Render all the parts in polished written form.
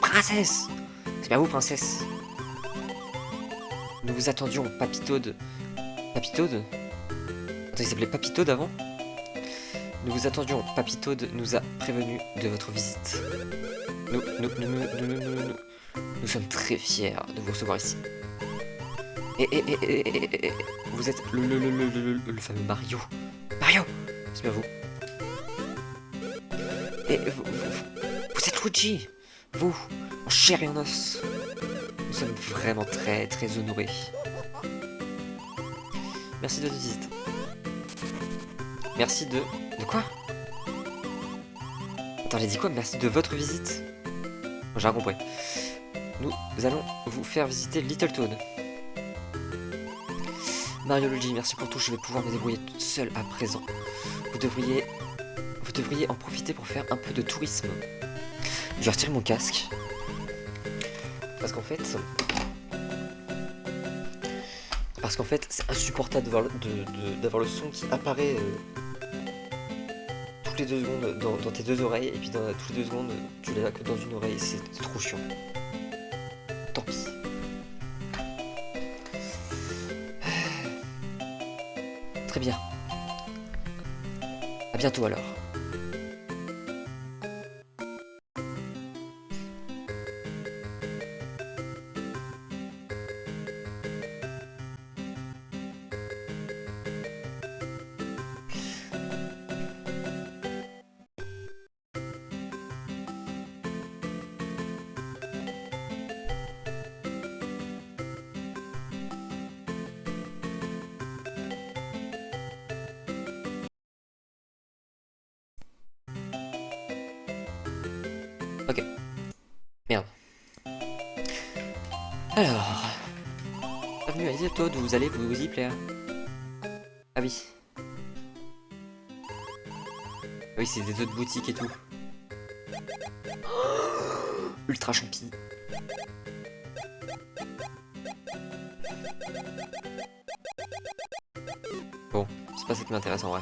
Princesse! C'est bien vous, princesse. Nous vous attendions, Papitaude. Papitaude? Attends, il s'appelait Papitaude avant? Nous vous attendions, Papitaude nous a prévenu de votre visite. Nous sommes très fiers de vous recevoir ici. Et, vous êtes le fameux Mario. Mario! C'est bien vous. Et vous êtes Luigi. Vous, en chair et en os. Nous sommes vraiment très honorés. Merci de votre visite. Merci de... De quoi? Attends, j'ai dit quoi? Merci de votre visite? J'ai rien compris. Nous allons vous faire visiter Little Toad. Mario Luigi, merci pour tout. Je vais pouvoir me débrouiller toute seule à présent. Vous devriez en profiter pour faire un peu de tourisme. Je vais retirer mon casque. Parce qu'en fait, c'est insupportable d'avoir le son qui apparaît toutes les 2 secondes dans tes 2 oreilles, et puis toutes les 2 secondes, tu l'as que dans une oreille, et c'est trop chiant. Tant pis. Très bien. À bientôt alors. Ok. Merde. Alors... Bienvenue à Little Toad, vous allez vous y plaire. Ah oui. Ah oui, c'est des autres boutiques et tout. Oh, ultra champi. Bon, c'est pas ça qui m'intéresse en vrai.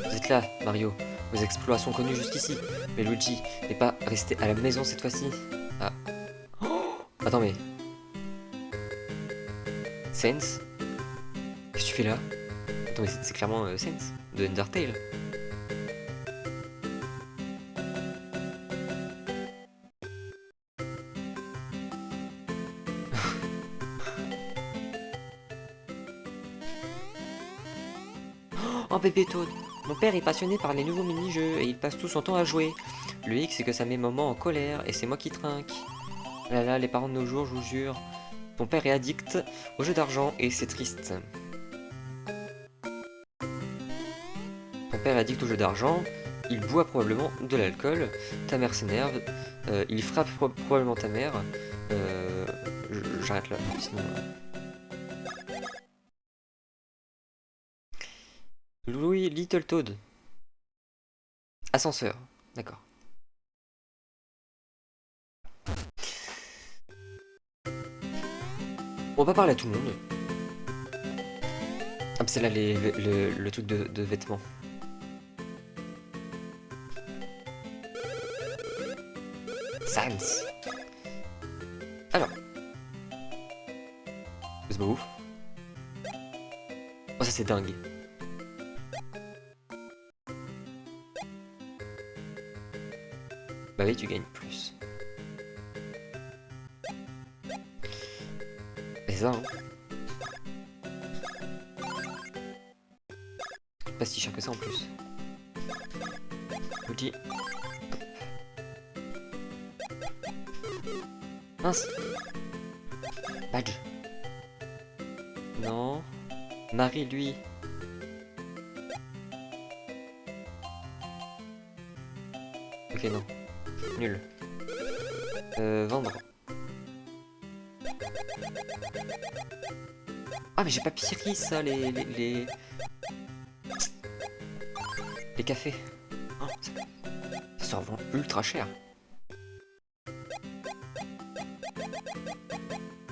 Vous êtes là, Mario. Vos exploits sont connus jusqu'ici. Mais Luigi n'est pas resté à la maison cette fois-ci. Ah. Oh, attends, mais... Sans? Qu'est-ce que tu fais là? Attends, mais c'est clairement Sans, de Undertale. Oh, bébé Toad. Mon père est passionné par les nouveaux mini-jeux et il passe tout son temps à jouer. Le hic, c'est que ça met maman en colère et c'est moi qui trinque. Là là, les parents de nos jours, je vous jure. Ton père est addict aux jeux d'argent et c'est triste. Ton père est addict aux jeux d'argent, il boit probablement de l'alcool, ta mère s'énerve, il frappe probablement ta mère. J'arrête là, sinon... Louis Little Toad. Ascenseur, d'accord. On va pas parler à tout le monde. Ah, c'est là le truc de vêtements. Sans. Alors. C'est pas ouf. Oh, ça c'est dingue. Bah oui, tu gagnes plus. C'est ça, hein. Pas si cher que ça en plus. Outil. Mince. Badge. Non. Marie, lui. Ok, non. Nul. Vendre. Ah, mais j'ai pas piri ça, les cafés. Oh, ça se revend ultra cher.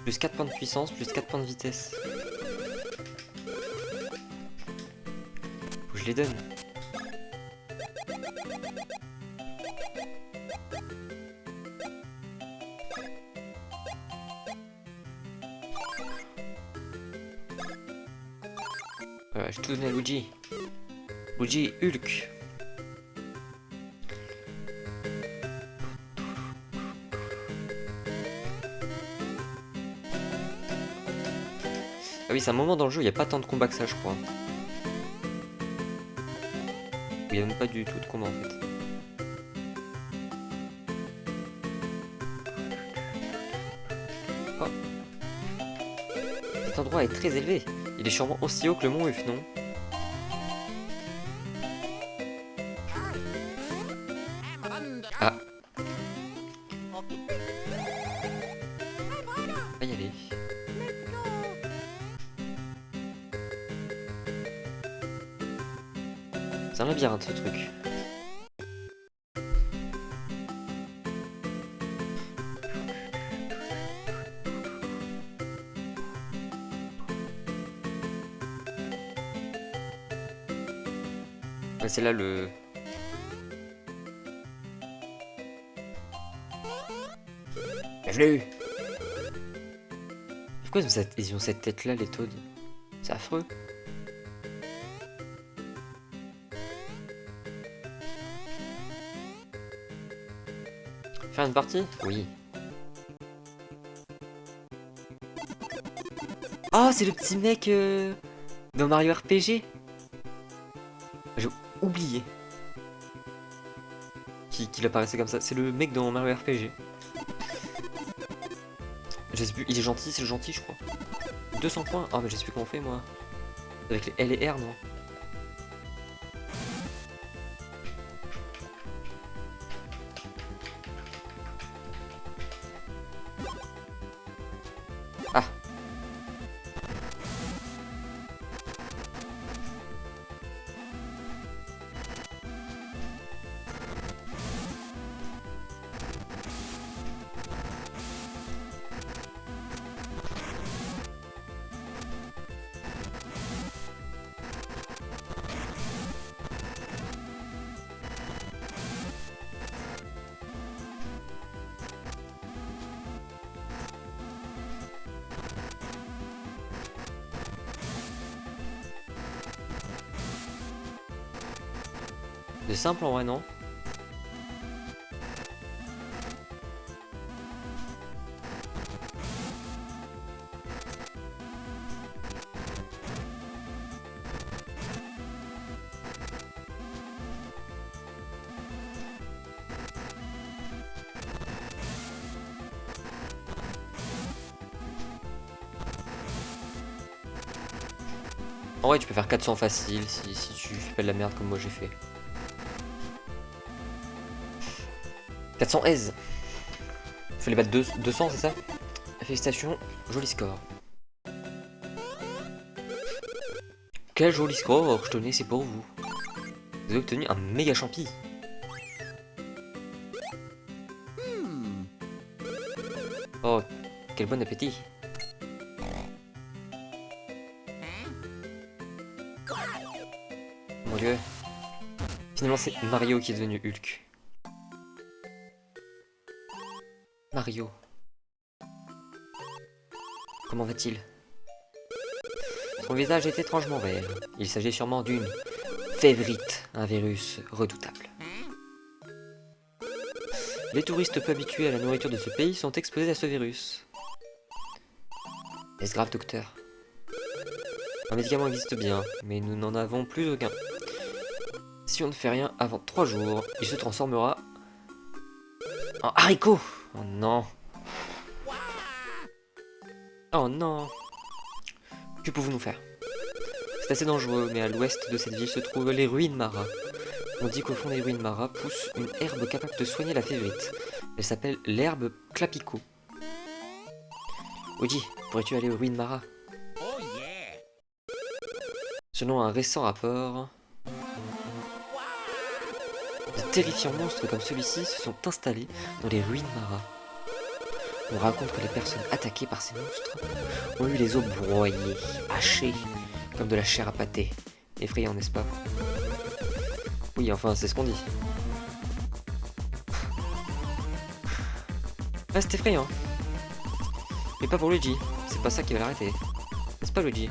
Plus 4 points de puissance, plus 4 points de vitesse. Faut que je les donne. Je te donne à Luigi. Luigi Hulk. Ah oui, c'est un moment dans le jeu, il n'y a pas tant de combats que ça, je crois. Il n'y a même pas du tout de combat en fait. Oh. Cet endroit est très élevé. Il est sûrement aussi haut que le mont Uf, non? Ah. On va y aller. C'est un labyrinthe ce truc. Ouais, c'est là le... Je l'ai eu. Pourquoi ils ont cette tête là les Toads? C'est affreux. Faire une partie? Oui. Oh, c'est le petit mec dans Mario RPG. J'ai oublié qu'il apparaissait comme ça. C'est le mec dans Mario RPG. Je sais plus, il est gentil, c'est le gentil je crois. 200 points. Ah mais je sais plus comment on fait moi. Avec les L et R non. Ah. C'est simple en vrai non? En vrai tu peux faire 400 facile si tu fais pas de la merde comme moi j'ai fait. 400 aise. Faut les battre 200 c'est ça? Félicitations, joli score. Quel joli score, je tenais, c'est pour vous. Vous avez obtenu un méga champi. Oh, quel bon appétit. Mon dieu. Finalement c'est Mario qui est devenu Hulk. Mario. Comment va-t-il? Son visage est étrangement vert. Il s'agit sûrement d'une févrite, un virus redoutable. Les touristes peu habitués à la nourriture de ce pays sont exposés à ce virus. Est-ce grave, docteur? Un médicament existe bien, mais nous n'en avons plus aucun. Si on ne fait rien avant 3 jours, il se transformera en haricot. Oh non. Oh non. Que pouvons-nous faire? C'est assez dangereux, mais à l'ouest de cette ville se trouvent les ruines Mara. On dit qu'au fond des ruines Mara pousse une herbe capable de soigner la févrite. Elle s'appelle l'herbe Clapico. Luigi, pourrais-tu aller aux ruines Mara? Selon un récent rapport, de terrifiants monstres comme celui-ci se sont installés dans les ruines Mara. On raconte que les personnes attaquées par ces monstres ont eu les os broyés, hachés, comme de la chair à pâté. Effrayant, n'est-ce pas? Oui, enfin, c'est ce qu'on dit. Ah, c'est effrayant. Mais pas pour Luigi. C'est pas ça qui va l'arrêter. N'est-ce pas, Luigi?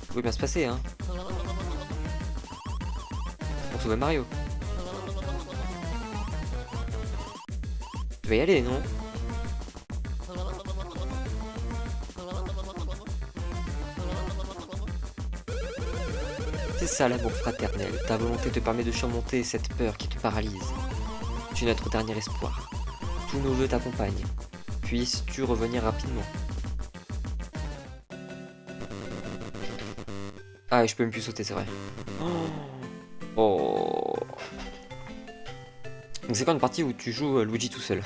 Ça pouvait bien se passer, hein. Pour sauver Mario. Tu vas y aller, non? C'est ça l'amour fraternel. Ta volonté te permet de surmonter cette peur qui te paralyse. Tu es notre dernier espoir. Tous nos vœux t'accompagnent. Puisses-tu revenir rapidement. Ah, je peux même plus sauter, c'est vrai. Oh. Donc c'est quoi une partie où tu joues Luigi tout seul?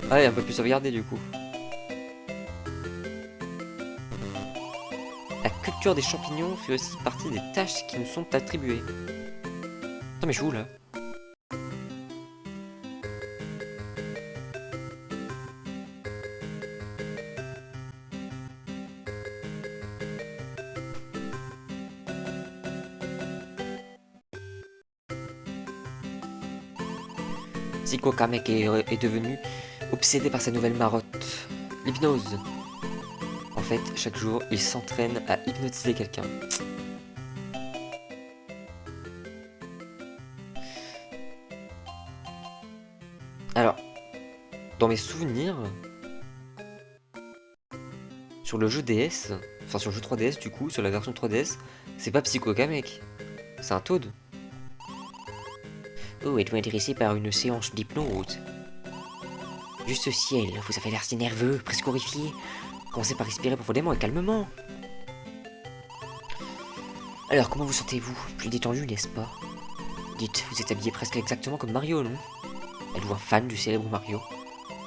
Ah ouais, un peu plus sauvegardé du coup. La culture des champignons fait aussi partie des tâches qui nous sont attribuées. Attends, mais je suis où là? Psycho Kamek est devenu obsédé par sa nouvelle marotte, l'hypnose. En fait, chaque jour, il s'entraîne à hypnotiser quelqu'un. Alors, dans mes souvenirs, sur le jeu DS, enfin sur le jeu 3DS du coup, sur la version 3DS, c'est pas Psycho Kamek, c'est un Toad. Oh, êtes-vous intéressé par une séance d'hypnose? Juste ce ciel, vous avez l'air si nerveux, presque horrifié. Commencez par respirer profondément et calmement. Alors, comment vous sentez-vous? Plus détendu, n'est-ce pas? Dites, vous êtes habillé presque exactement comme Mario, non? Êtes-vous un fan du célèbre Mario?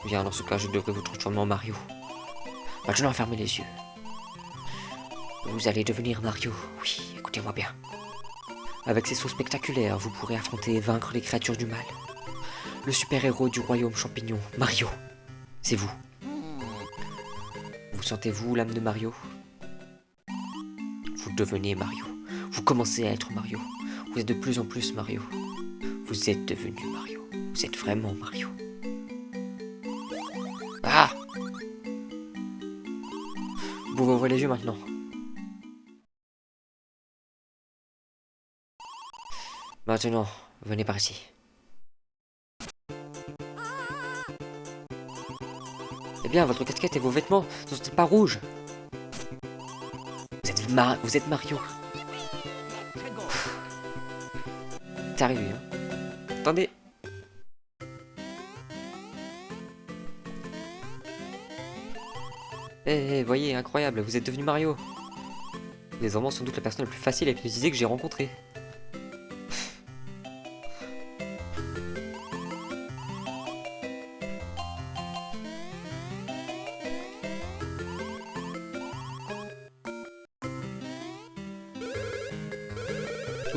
Bien, dans ce cas, je devrais vous transformer en Mario. Maintenant, fermez les yeux. Vous allez devenir Mario, oui, écoutez-moi bien. Avec ses sauts spectaculaires, vous pourrez affronter et vaincre les créatures du mal. Le super-héros du royaume champignon, Mario. C'est vous. Vous sentez-vous l'âme de Mario? Vous devenez Mario. Vous commencez à être Mario. Vous êtes de plus en plus Mario. Vous êtes devenu Mario. Vous êtes vraiment Mario. Ah! Vous ouvrez les yeux maintenant. Maintenant, venez par ici. Eh bien, votre casquette et vos vêtements ne sont-ils pas rouges? Vous êtes Mario. C'est arrivé, hein. Attendez. Voyez, incroyable, vous êtes devenu Mario. Vous êtes vraiment sans doute la personne la plus facile à hypnotiser que j'ai rencontrée.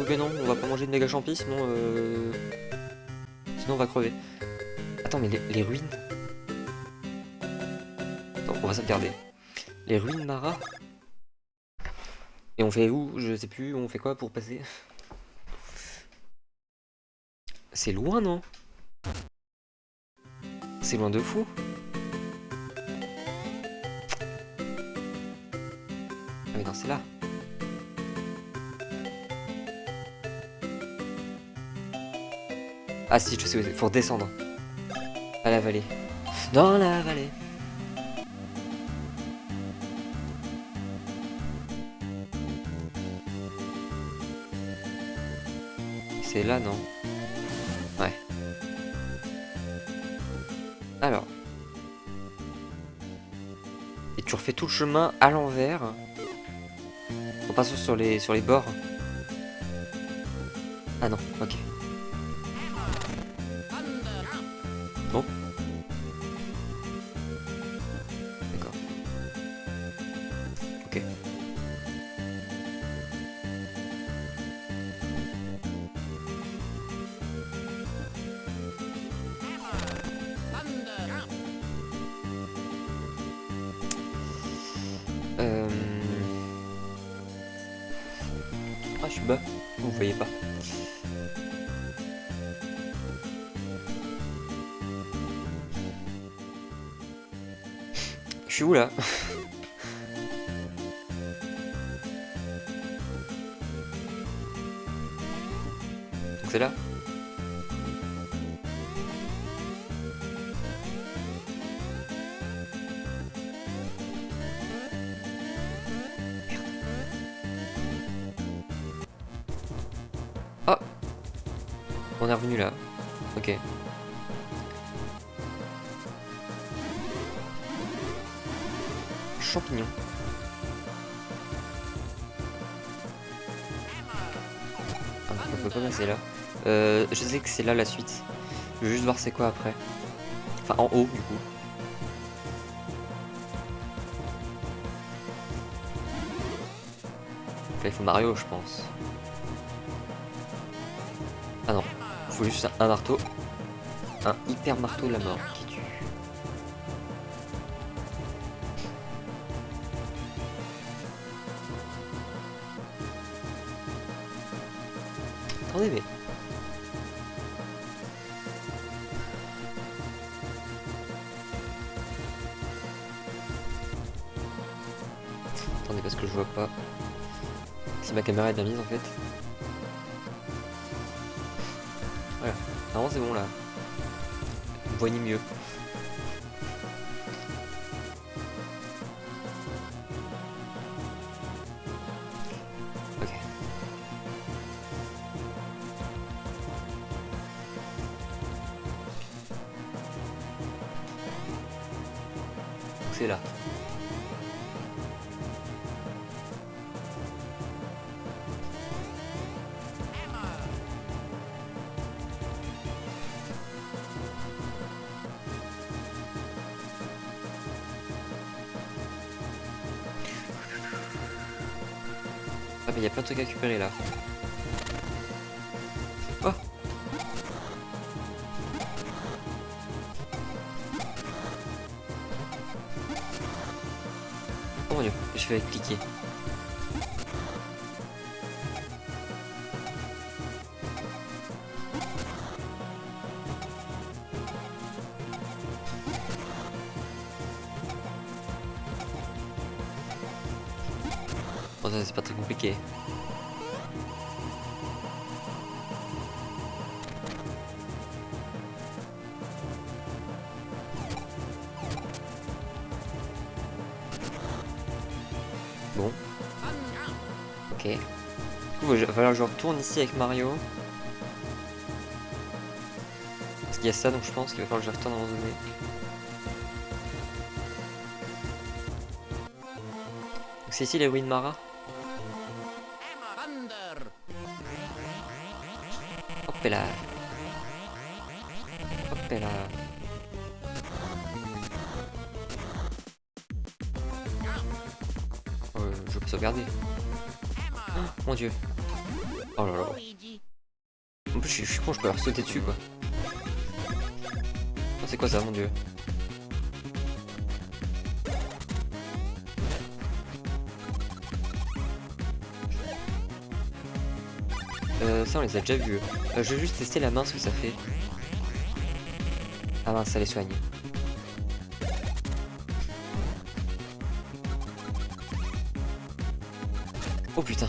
Mais non, on va pas manger de méga champi, sinon on va crever. Attends, mais les ruines... Attends, on va sauvegarder. Les ruines Mara. Et on fait où? Je sais plus, on fait quoi pour passer? C'est loin, non? C'est loin de fou. Ah mais non, c'est là. Ah si, je sais où c'est. Faut redescendre. À la vallée. Dans la vallée. C'est là, non? Ouais. Alors. Et tu refais tout le chemin à l'envers. En passant sur les bords. Ah non, ok. Bon. D'accord. Ok. tout bas. Vous voyez pas. Je suis où là? Donc c'est là. Oh! On est revenu là. Ok. Champignon. Ah, on peut pas passer là. Je sais que c'est là la suite. Je veux juste voir c'est quoi après. Enfin en haut du coup. Donc là il faut Mario je pense. Ah non. Il faut juste un marteau. Un hyper marteau de la mort qui tue. Attendez mais... Attendez parce que je vois pas si ma caméra est bien mise en fait. Voilà, normalement c'est bon là. Vous voyez mieux. Ok. Donc c'est là. Ah mais il y a plein de trucs à récupérer là. Oh! Oh mon dieu, je vais cliquer. Bon ça c'est pas très compliqué. Bon. Ok. Du coup, il va falloir que je retourne ici avec Mario. Parce qu'il y a ça, donc je pense qu'il va falloir que je retourne à un moment donné. Donc c'est ici les ruines Mara. Hop là. Hop là. Je vais pas sauvegarder. Oh, mon dieu. Oh là là. En plus je suis con, je peux leur sauter dessus quoi. Oh, c'est quoi ça mon dieu? Ça on les a déjà vus. Je vais juste tester la main ce que ça fait. Ah mince, ça les soigne. Oh putain.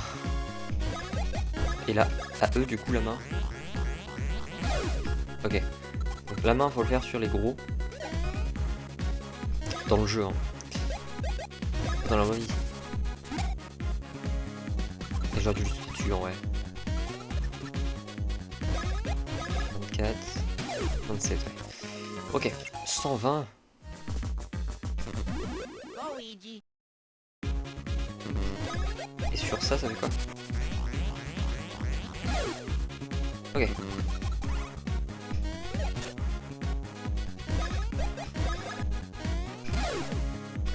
Et là, à eux du coup la main. Ok. Donc la main faut le faire sur les gros. Dans le jeu hein. Dans la vraie vie. Et j'aurais dû juste le tuer en vrai. 24. 27 ouais. Ok. 120. Et sur ça fait quoi? Ok.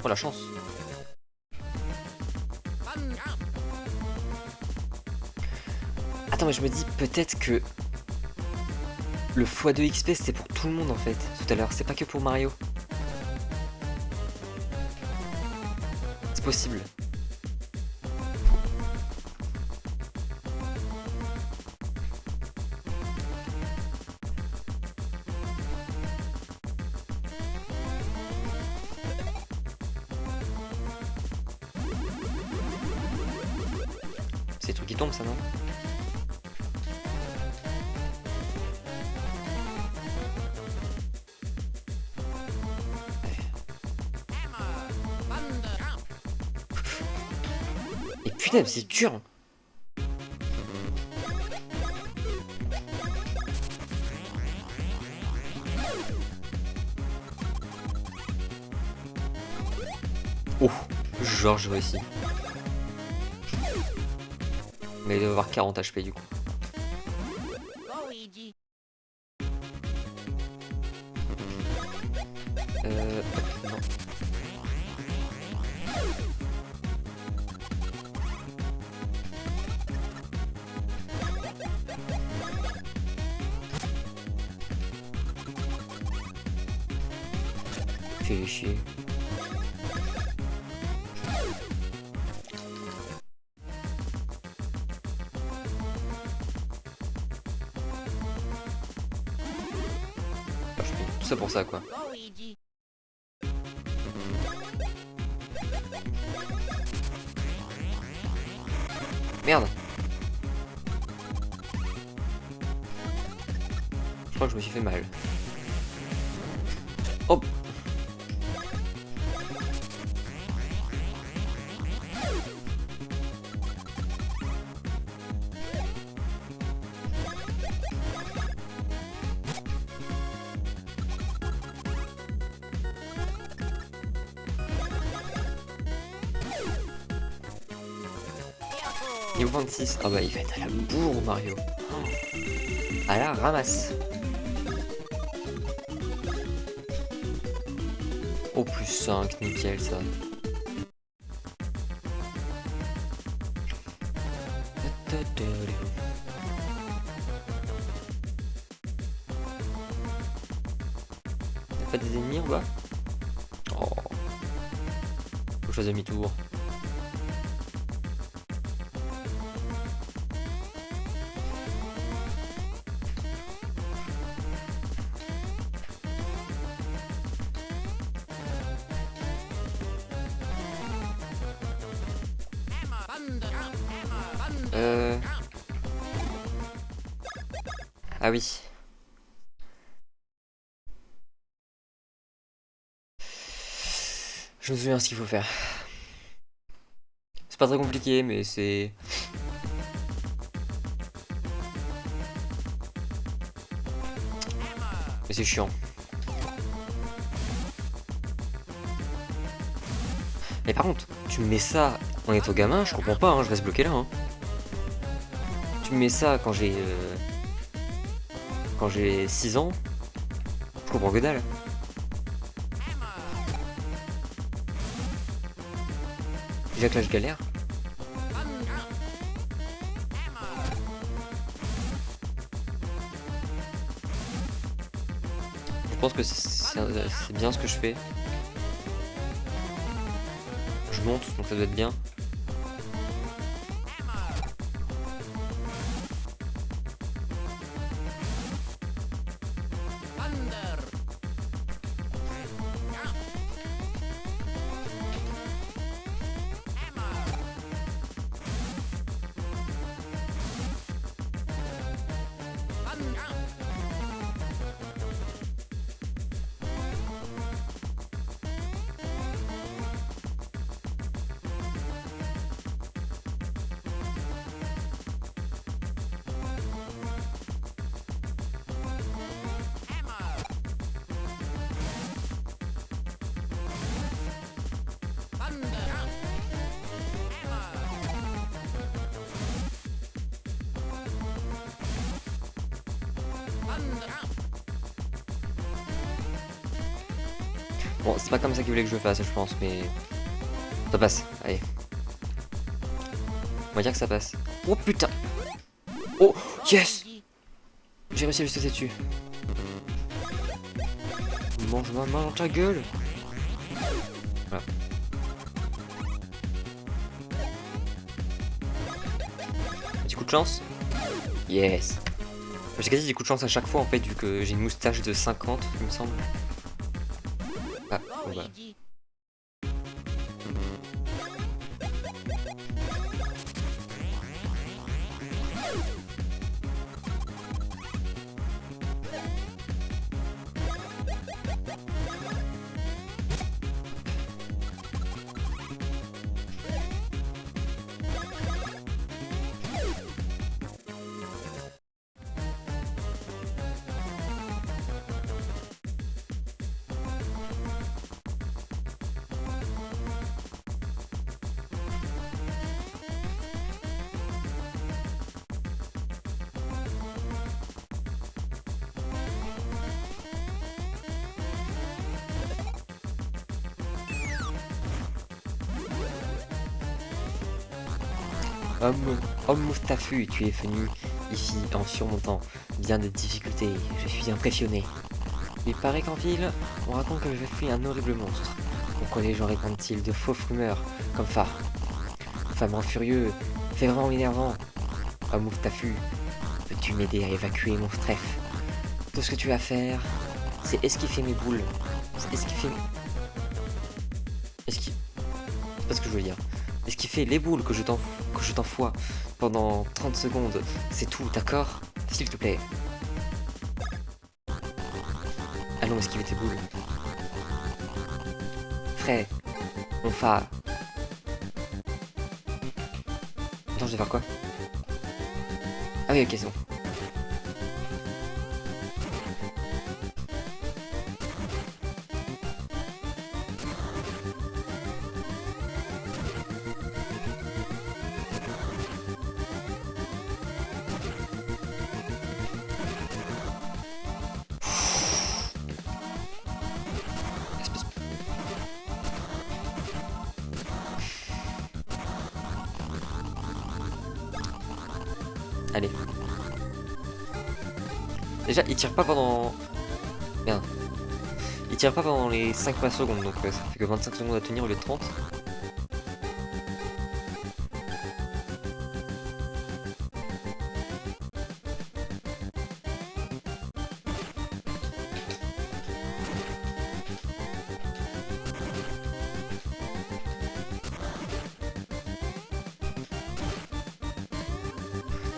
Oh la chance. Attends mais je me dis peut-être que le x2 XP c'était pour tout le monde en fait tout à l'heure, c'est pas que pour Mario. C'est possible. qui tombe ça, non? Et putain, c'est dur. Oh, genre je réussis. Mais il doit avoir 40 HP du coup. Non. Fais chier. Je fais tout ça pour ça quoi. Merde. Je crois que je me suis fait mal. Hop. Niveau 26. Ah bah il va être à la bourre Mario. Oh. À la ramasse. Oh plus 5, nickel ça. Y'a pas des ennemis ou pas? Oh. Faut que je fasse demi-tour. Ah oui. Je me souviens ce qu'il faut faire. C'est pas très compliqué, mais c'est... Mais c'est chiant. Mais par contre, tu me mets ça en étant gamin, je comprends pas, hein, je reste bloqué là. Hein. Tu me mets ça quand j'ai 6 ans, je comprends que dalle. Déjà que là je galère. Je pense que c'est bien ce que je fais. Je monte, donc ça doit être bien. Bon, c'est pas comme ça qu'il voulait que je le fasse, je pense, mais... Ça passe, allez. On va dire que ça passe. Oh putain! Oh, yes! J'ai réussi à lui sauter dessus. Mange ma main dans ta gueule! Voilà. Un petit coup de chance? Yes! J'ai quasi des coups de chance à chaque fois en fait, vu que j'ai une moustache de 50, il me semble. Ah, bon bah. Homme Moustafu, tu es venu ici en surmontant bien des difficultés. Je suis impressionné. Il paraît qu'en ville, on raconte que je suis un horrible monstre. Pourquoi les gens répandent-ils de fausses rumeurs comme ça? Ça me rend furieux, c'est vraiment énervant. Homme Moustafu, peux-tu m'aider à évacuer mon stress? Tout ce que tu as à faire, c'est esquiffer mes boules. C'est esquiffer... Esquiffer... C'est pas ce que je veux dire. Esquiffer les boules que je t'envoie pendant 30 secondes. C'est tout, d'accord? S'il te plaît. Allons esquiver tes boules. Frais. Mon phare. Attends, je vais faire quoi? Ah oui, ok, c'est bon. Allez. Déjà, il tire pas pendant... Merde. Il tire pas pendant les 5 premières secondes, donc ça fait que 25 secondes à tenir au lieu de 30.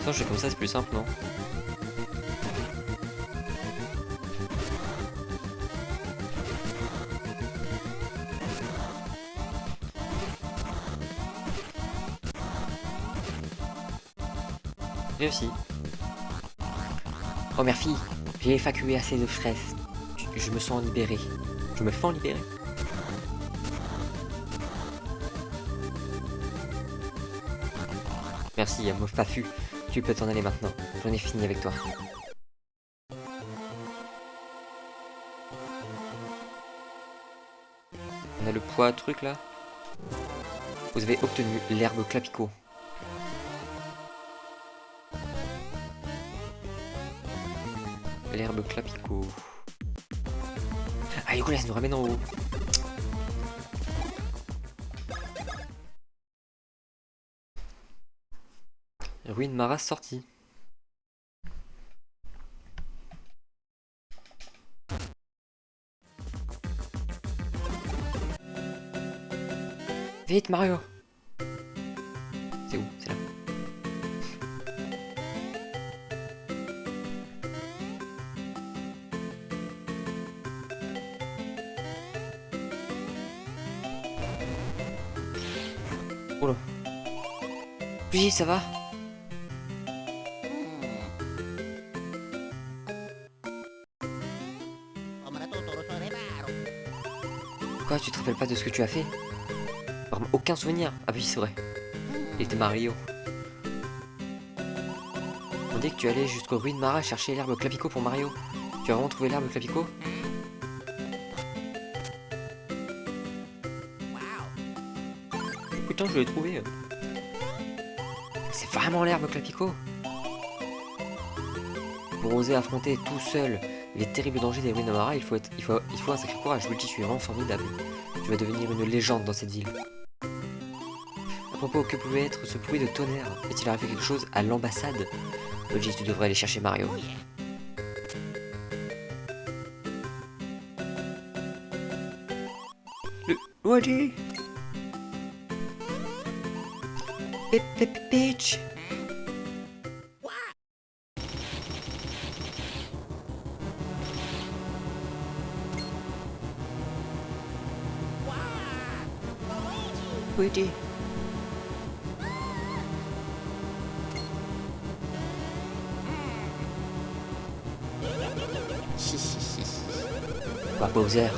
Ça, je fais comme ça, c'est plus simple, non? Réussi. Oh merci, j'ai évacué assez de stress. Je me sens libéré. Je me sens libéré. Merci, Moustafu. Tu peux t'en aller maintenant. J'en ai fini avec toi. On a le poids truc là. Vous avez obtenu l'herbe clapico. L'herbe clapico. Ah, Legolas nous ramène en haut. Ruine Mara sortie. Vite Mario. C'est où? C'est là. Oula. Oui, ça va. Quoi, tu te rappelles pas de ce que tu as fait? Vraiment aucun souvenir. Ah oui, c'est vrai. Il était Mario. On dit que tu allais jusqu'au ruine Mara chercher l'herbe clapico pour Mario. Tu as vraiment trouvé l'herbe clapico? Putain, je l'ai trouvé. C'est vraiment l'herbe clapico. Pour oser affronter tout seul les terribles dangers des ruines de Mara, il faut un sacré courage. Luigi, tu es vraiment formidable. Tu vas devenir une légende dans cette ville. À propos, que pouvait être ce bruit de tonnerre? Est-il arrivé quelque chose à l'ambassade? Luigi, tu devrais aller chercher Mario. Luigi! Peach! Luigi! Quoi, Bowser?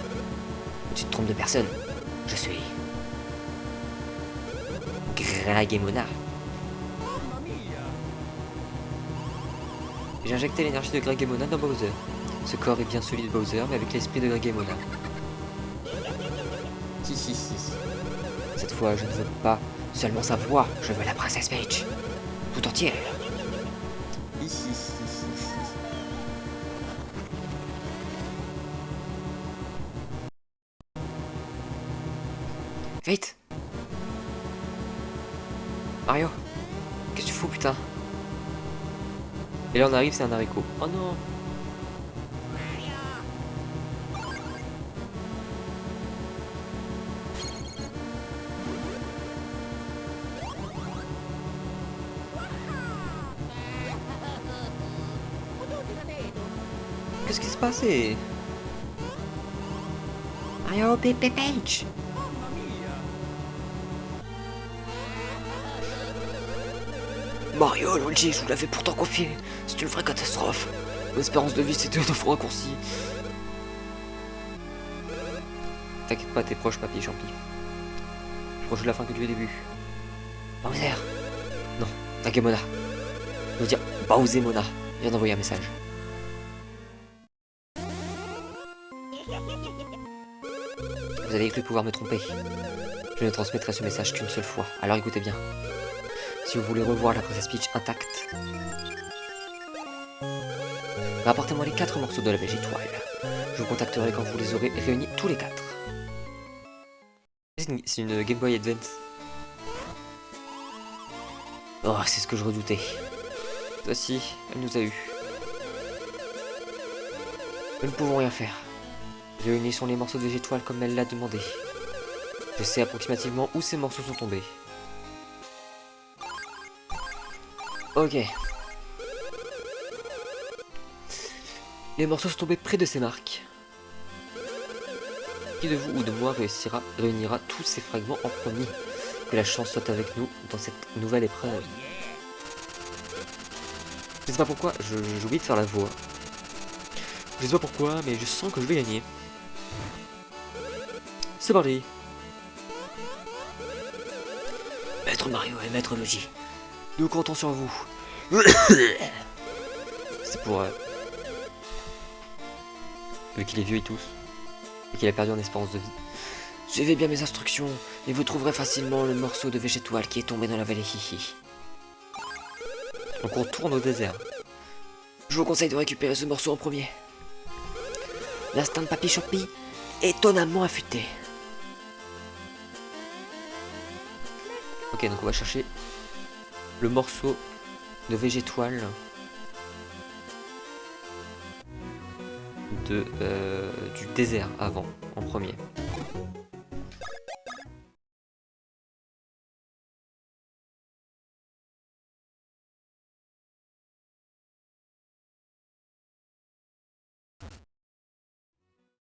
Tu te trompes de personne. Je suis... Gragemona. J'ai injecté l'énergie de Gragemona dans Bowser. Ce corps est bien celui de Bowser, mais avec l'esprit de Gragemona. Si. Cette fois, je ne veux pas seulement sa voix, je veux la princesse Peach. Tout entière. Vite! Mario! Qu'est-ce que tu fous, putain? Et là, on arrive, c'est un haricot. Oh non! Qu'est-ce qui se passait? Mario, Peach! Mario, Luigi, je vous l'avais pourtant confié. C'est une vraie catastrophe. L'espérance de vie s'est de fois raccourcie. T'inquiète pas, t'es proche, papy champi. Proche de la fin que du début. Bowser! Non, Tagemona. Je veux dire, Bowser Mona. Viens d'envoyer un message. Vous avez cru pouvoir me tromper. Je ne transmettrai ce message qu'une seule fois, alors écoutez bien. Si vous voulez revoir la princesse Peach intacte, rapportez-moi les 4 morceaux de la végétoile. Je vous contacterai quand vous les aurez réunis tous les 4. C'est une Game Boy Advance. Oh, c'est ce que je redoutais. Voici, elle nous a eu. Nous ne pouvons rien faire. Réunissons les morceaux de végétoile comme elle l'a demandé. Je sais approximativement où ces morceaux sont tombés. Ok. Les morceaux sont tombés près de ces marques. Qui de vous ou de moi réunira tous ces fragments en premier? Que la chance soit avec nous dans cette nouvelle épreuve. Je sais pas pourquoi, j'ai oublié de faire la voix. Je sais pas pourquoi, mais je sens que je vais gagner. C'est parti. Maître Mario et Maître Luigi, nous comptons sur vous. C'est pour... vu qu'il est vieux et tous. Et qu'il a perdu en espérance de vie. Suivez bien mes instructions, et vous trouverez facilement le morceau de végétoile qui est tombé dans la vallée Hihi. Donc on tourne au désert. Je vous conseille de récupérer ce morceau en premier. L'instinct de Papy Champi est étonnamment affûté. Ok, donc on va chercher le morceau de végétoile du désert avant, en premier.